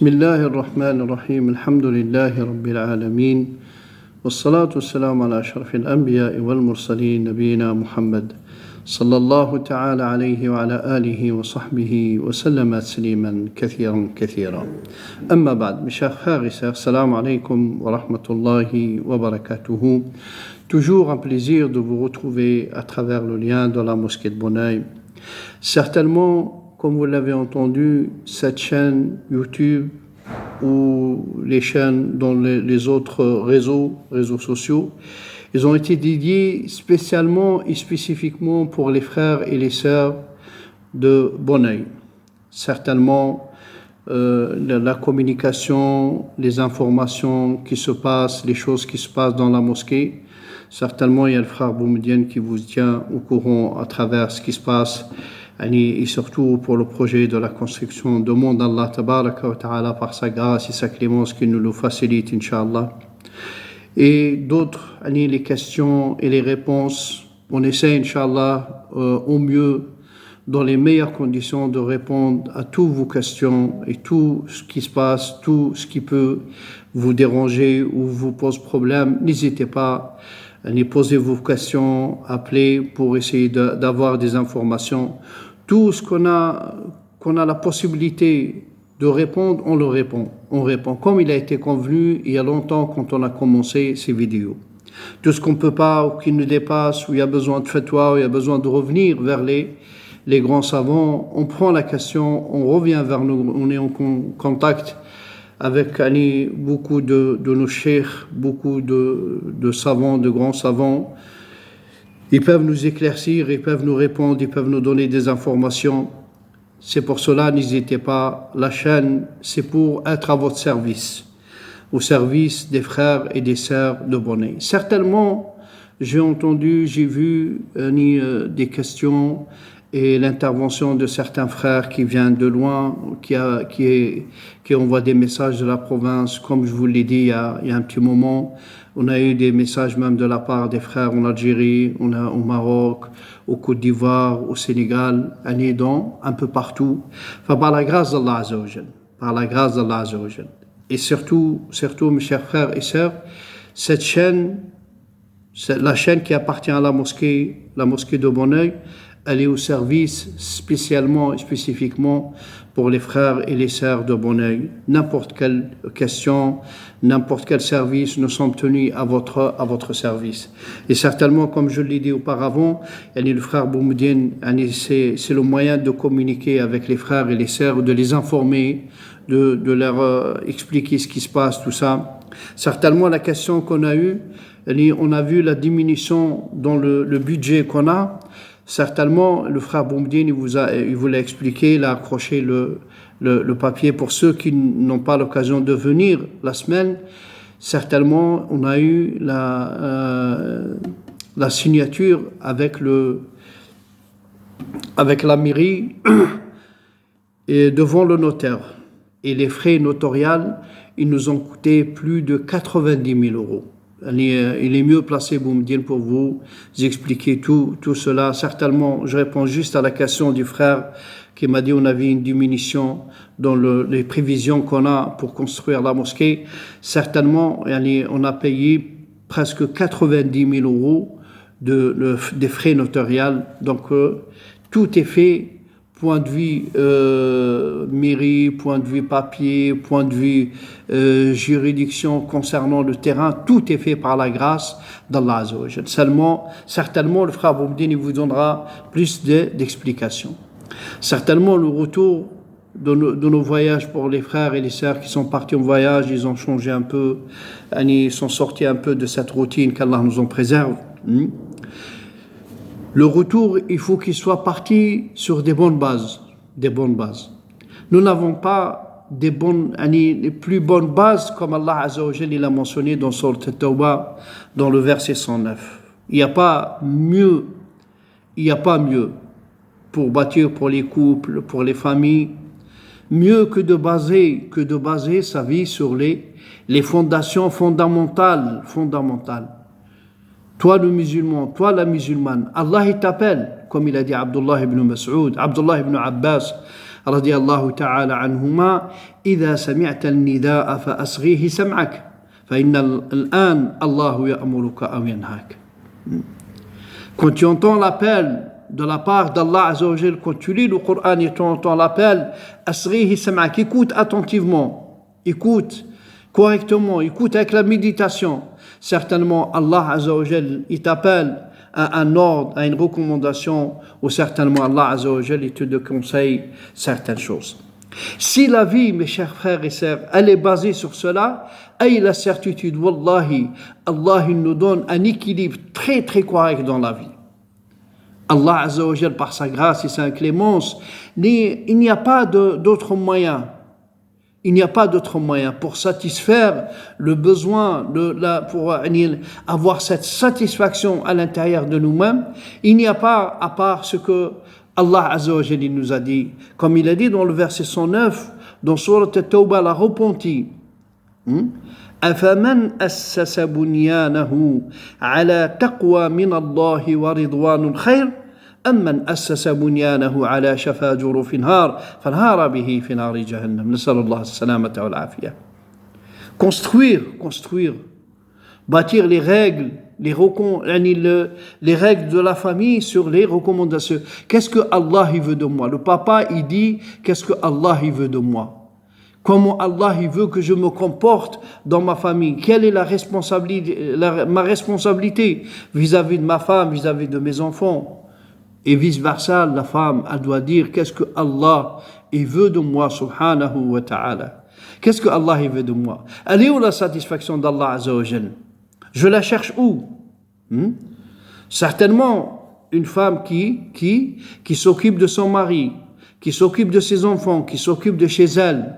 بسم الله الرحمن الرحيم الحمد لله رب العالمين والصلاة والسلام على أشرف الأنبياء والمرسلين نبينا محمد صلى الله تعالى عليه وعلى آله وصحبه وسلم تسليما كثيرا كثيرا. أما بعد, mes chers frères et sœurs, salam alaykum wa rahmatullahi wa barakatuhu. Toujours un plaisir de vous retrouver à travers le lien de la mosquée de Bonneuil. Certainement, comme vous l'avez entendu, cette chaîne YouTube ou les chaînes dans les autres réseaux sociaux, ils ont été dédiés spécialement et spécifiquement pour les frères et les sœurs de Bonneuil. Certainement, la communication, les informations qui se passent, les choses qui se passent dans la mosquée, certainement il y a le frère Boumediene qui vous tient au courant à travers ce qui se passe, et surtout pour le projet de la construction de monde d'Allah Tabaraka wa Ta'ala par sa grâce et sa clémence qui nous le facilite, Inch'Allah. Et d'autres, les questions et les réponses, on essaie, Inch'Allah, au mieux, dans les meilleures conditions, de répondre à toutes vos questions et tout ce qui se passe, tout ce qui peut vous déranger ou vous pose problème. N'hésitez pas à poser vos questions, appelez pour essayer d'avoir des informations. Tout ce qu'on a la possibilité de répondre, on le répond. On répond comme il a été convenu il y a longtemps quand on a commencé ces vidéos. Tout ce qu'on ne peut pas ou qui nous dépasse, où il y a besoin de fatwa, où il y a besoin de revenir vers les grands savants, on prend la question, on revient vers nous, on est en contact avec beaucoup de nos cheikhs, beaucoup de savants, de grands savants. Ils peuvent nous éclaircir, ils peuvent nous répondre, ils peuvent nous donner des informations. C'est pour cela, n'hésitez pas, la chaîne, c'est pour être à votre service, au service des frères et des sœurs de Bonneuil. Certainement, j'ai vu des questions et l'intervention de certains frères qui viennent de loin, qui envoient des messages de la province. Comme je vous l'ai dit il y a un petit moment, on a eu des messages même de la part des frères en Algérie, on a au Maroc, au Côte d'Ivoire, au Sénégal, un peu partout. Enfin, par la grâce d'Allah Azza wa Jal, par la grâce d'Allah Azza wa Jal. Et surtout, mes chers frères et sœurs, cette chaîne, la chaîne qui appartient à la mosquée de Bonneuil, elle est au service spécialement et spécifiquement pour les frères et les sœurs de Bonneuil. N'importe quelle question, n'importe quel service, nous sommes tenus à votre service. Et certainement, comme je l'ai dit auparavant, le frère Boumediene, c'est le moyen de communiquer avec les frères et les sœurs, de les informer, de leur expliquer ce qui se passe, tout ça. Certainement, la question qu'on a eue, on a vu la diminution dans le budget qu'on a. Certainement, le frère Boumediene, il vous l'a expliqué, il a accroché le papier pour ceux qui n'ont pas l'occasion de venir la semaine. Certainement, on a eu la signature avec la mairie et devant le notaire. Et les frais notariaux, ils nous ont coûté plus de 90 000 euros. Il est mieux placé, Boumediene, pour vous expliquer tout cela. Certainement, je réponds juste à la question du frère qui m'a dit on avait une diminution dans les prévisions qu'on a pour construire la mosquée. Certainement, on a payé presque 90 000 euros des frais notariaux. Donc, tout est fait. Point de vue mairie, point de vue papier, point de vue juridiction concernant le terrain, tout est fait par la grâce d'Allah Azza wa Jal. Certainement, le frère Boumediene vous donnera plus d'explications. Certainement, le retour de nos voyages pour les frères et les sœurs qui sont partis en voyage, ils ont changé un peu, ils sont sortis un peu de cette routine qu'Allah nous en préserve. Le retour, il faut qu'il soit parti sur des bonnes bases. Nous n'avons pas les plus bonnes bases comme Allah Azza wa Jal l'a mentionné dans Sourate At-Tawbah, dans le verset 109. Il n'y a pas mieux pour bâtir pour les couples, pour les familles, mieux que de baser sa vie sur les fondations fondamentales. Toi le musulman, toi la musulmane, Allah il t'appelle, comme il a dit Abdullah ibn Mas'ud, Abdullah ibn Abbas, رضي الله تعالى عنهما إذا سمعت النداء فأصغيه سمعك فإن الآن الله يأمرك أو ينهاك. Quand tu entends l'appel de la part d'Allah Azza wa Jal, quand tu lis le Coran et tu entends l'appel, asrihi sam'ak, écoute attentivement, écoute correctement, écoute avec la méditation. Certainement Allah Azza wa Jal, il t'appelle à un ordre, à une recommandation, ou certainement Allah Azza wa Jal, il te conseille certaines choses. Si la vie, mes chers frères et sœurs, elle est basée sur cela, ayez la certitude, wallahi, Allah il nous donne un équilibre très très correct dans la vie. Allah Azza wa Jal, par sa grâce et sa clémence, il n'y a pas d'autre moyen. Il n'y a pas d'autre moyen pour satisfaire le besoin, pour avoir cette satisfaction à l'intérieur de nous-mêmes. Il n'y a pas à part ce que Allah Azza wa Jal nous a dit. Comme il a dit dans le verset 109, dans Sourate At-Tawbah, la repentie. أفمن أسس بنيانه على تقوى من الله ورضوان خير أم من أسس بنيانه على شفا جرف نهار فانهار به في نار جهنم نسأل الله السلامة والعافية. Construire, bâtir les règles, les règles de la famille sur les recommandations. Qu'est-ce que Allah il veut de moi? Le papa il dit qu'est-ce que Allah il veut de moi? Comment Allah il veut que je me comporte dans ma famille? Quelle est ma responsabilité vis-à-vis de ma femme, vis-à-vis de mes enfants? Et vice-versa, la femme, elle doit dire qu'est-ce que Allah il veut de moi, subhanahu wa ta'ala. Qu'est-ce que Allah il veut de moi? Elle est où la satisfaction d'Allah Azza wa Jal? Je la cherche où? Certainement, une femme qui s'occupe de son mari, qui s'occupe de ses enfants, qui s'occupe de chez elle.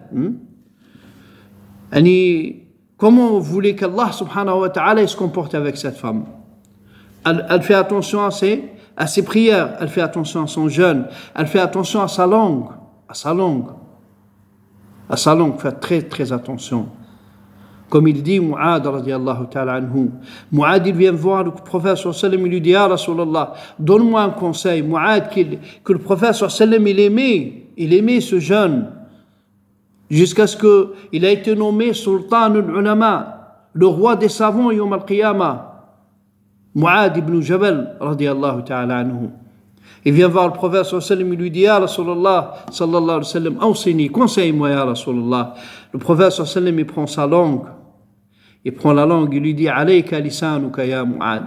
Comment vous voulez qu'Allah subhanahu wa ta'ala se comporte avec cette femme? Elle fait attention à ses prières, elle fait attention à son jeûne, elle fait attention à sa langue, faites très très attention. Comme il dit Mu'ad radiyallahu ta'ala anhu. Mu'ad il vient voir le prophète sallallahu alayhi wa sallam, il lui dit Ya Rasulallah, donne-moi un conseil. Mu'ad que le prophète sallallahu alayhi wa sallam il aimait ce jeune jusqu'à ce qu'il a été nommé Sultan al-Ulama, le roi des savants Yawm al-Qiyamah. Mu'ad ibn Jabal radiyallahu ta'ala anhu. Il vient voir le prophète sallallahu alayhi wa sallam, il lui dit Ya Rasulallah sallallahu alayhi wa sallam, enseigne, conseille-moi Ya Rasulallah. Le prophète sallallahu alayhi wa sallam il prend sa langue. Il prend la langue, il lui dit Alayka lisanuka ya Mu'ad.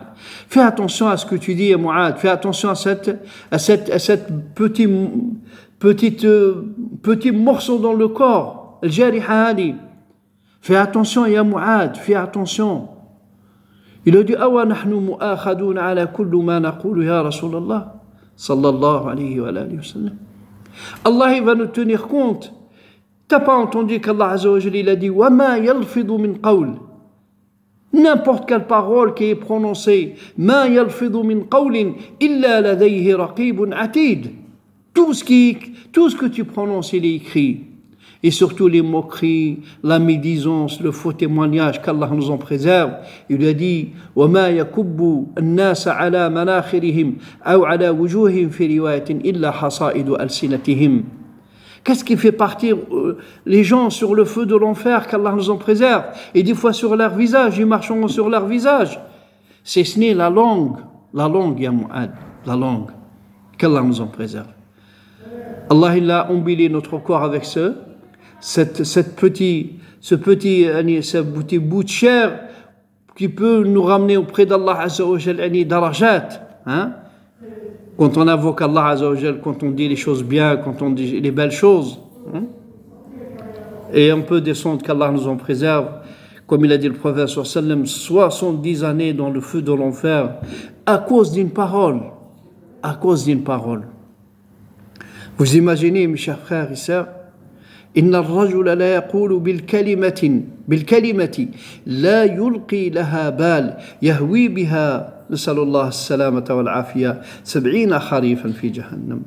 Fais attention à ce que tu dis, ya Mu'ad. Fais attention à cette petit morceau dans le corps. Al-jariha hadi. Fais attention, ya Mu'ad. Fais attention. Il a dit Awa nahnu mu'akhadun ala kullu ma naqulu ya Rasulallah. Sallallahu alayhi wa sallam. Allah il va nous tenir compte. T'as pas entendu qu'Allah Azza wa Jalla il a dit Wa ma yalfidu min qawl. N'importe quelle parole qui est prononcée, ma yalfidu min qawlin illa ladayhi raqibun atid. Tout ce que tu prononces, il est écrit. Et surtout les moqueries, la médisance, le faux témoignage, qu'Allah nous en préserve. Il lui a dit wa ma yakubbu an-nas ala manakhirihim aw ala wujuhihim fi riwayatin illa hasaidu alsinatihim. Qu'est-ce qui fait partir les gens sur le feu de l'enfer, qu'Allah nous en préserve? Et des fois sur leur visage, ils marcheront sur leur visage. C'est ce n'est la langue, ya Mu'ad, la langue, qu'Allah nous en préserve. Allah il a embellé notre corps avec ce petit bout de chair qui peut nous ramener auprès d'Allah Azza wa Jal, darajat, quand on invoque Allah Azza wa Jal, quand on dit les choses bien, quand on dit les belles choses. Et on peut descendre, qu'Allah nous en préserve, comme il a dit le prophète sallallahu alayhi wa sallam, 70 années dans le feu de l'enfer, à cause d'une parole. Vous imaginez, mes chers frères et sœurs, إن الرجل لا يقول بالكلمة لا يلقي لها بال يهوي بها نسأل الله السلامة والعافية 70 خريفا في جهنم.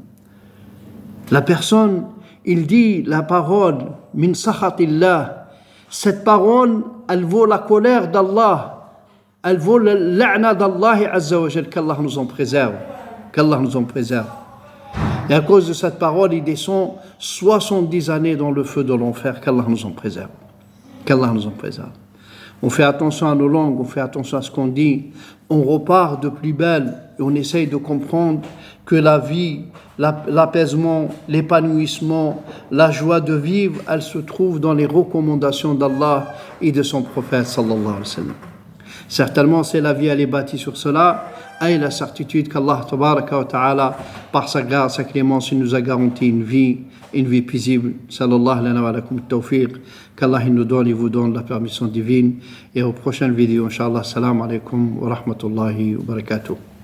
La personne, il dit la parole min sakhatillah. Cette parole, elle vaut la colère d'Allah. Elle vaut le la'na d'Allah Azza wa Jal, qu'Allah nous en préserve. Et à cause de cette parole, il descend 70 années dans le feu de l'enfer. Qu'Allah nous en préserve. Qu'Allah nous en préserve. On fait attention à nos langues, on fait attention à ce qu'on dit. On repart de plus belle et on essaye de comprendre que la vie, l'apaisement, l'épanouissement, la joie de vivre, elle se trouve dans les recommandations d'Allah et de son prophète sallallahu alayhi wa sallam. Certainement, si la vie elle est bâtie sur cela, et la certitude qu'Allah tabaraka wa ta'ala, par sa grâce, sa clémence, il nous a garanti une vie paisible. Sallallahu alayhi wa lakum tawfiq. Qu'Allah nous donne et vous donne la permission divine. Et aux prochaines vidéos, Inch'Allah, salam alaikum wa rahmatullahi wa barakatuh.